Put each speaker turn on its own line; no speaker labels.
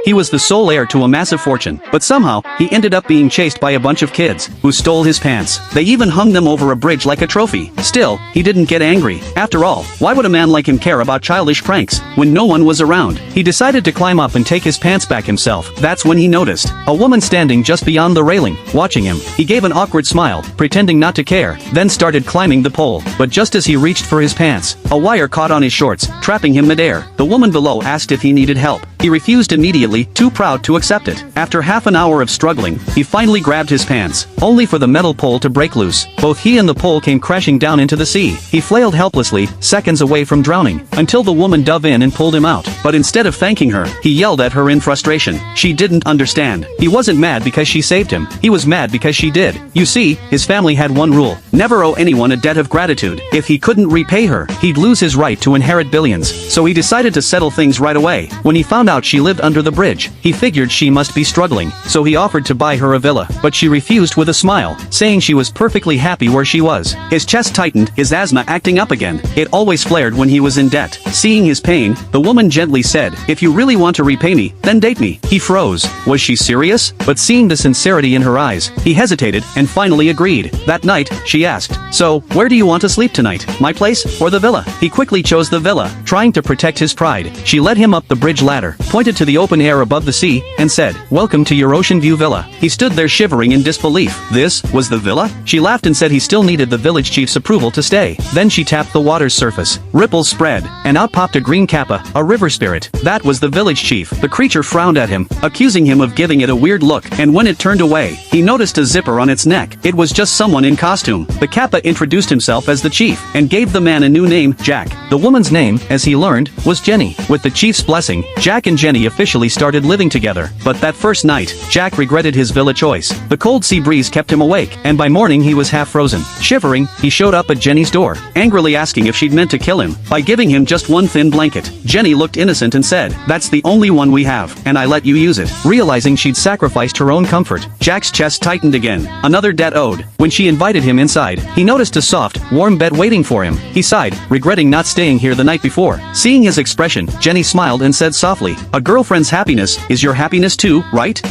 He was the sole heir to a massive fortune, but somehow, he ended up being chased by a bunch of kids, who stole his pants. They even hung them over a bridge like a trophy. Still, he didn't get angry. After all, why would a man like him care about childish pranks, when no one was around? He decided to climb up and take his pants back himself. That's when he noticed a woman standing just beyond the railing, watching him. He gave an awkward smile, pretending not to care, then started climbing the pole. But just as he reached for his pants, a wire caught on his shorts, trapping him midair. The woman below asked if he needed help. He refused immediately, too proud to accept it. After half an hour of struggling, he finally grabbed his pants, only for the metal pole to break loose. Both he and the pole came crashing down into the sea. He flailed helplessly, seconds away from drowning, until the woman dove in and pulled him out. But instead of thanking her, he yelled at her in frustration. She didn't understand. He wasn't mad because she saved him. He was mad because she did. You see, his family had one rule: never owe anyone a debt of gratitude. If he couldn't repay her, he'd lose his right to inherit billions. So he decided to settle things right away. When he found out she lived under the bridge, he figured she must be struggling, so he offered to buy her a villa. But she refused with a smile, saying she was perfectly happy where she was. His chest tightened, his asthma acting up again. It always flared when he was in debt. Seeing his pain, the woman gently said, "If you really want to repay me, then date me." He froze. Was she serious? But seeing the sincerity in her eyes, he hesitated, and finally agreed. That night, she asked, "So, where do you want to sleep tonight? My place, or the villa?" He quickly chose the villa, trying to protect his pride. She led him up the bridge ladder, pointed to the open air above the sea, and said, "Welcome to your ocean view villa." He stood there shivering in disbelief. This was the villa? She laughed and said he still needed the village chief's approval to stay. Then she tapped the water's surface. Ripples spread, and out popped a green kappa, a river spirit. That was the village chief. The creature frowned at him, accusing him of giving it a weird look, and when it turned away, he noticed a zipper on its neck. It was just someone in costume. The kappa introduced himself as the chief, and gave the man a new name, Jack. The woman's name, as he learned, was Jenny. With the chief's blessing, Jack and Jenny officially started living together. But that first night, Jack regretted his villa choice. The cold sea breeze kept him awake, and by morning he was half frozen. Shivering, he showed up at Jenny's door, angrily asking if she'd meant to kill him by giving him just one thin blanket. Jenny looked innocent and said, "That's the only one we have, and I let you use it." Realizing she'd sacrificed her own comfort, Jack's chest tightened again. Another debt owed. When she invited him inside, he noticed a soft, warm bed waiting for him. He sighed, regretting not staying here the night before. Seeing his expression, Jenny smiled and said softly, "A girlfriend's happiness is your happiness too, right?"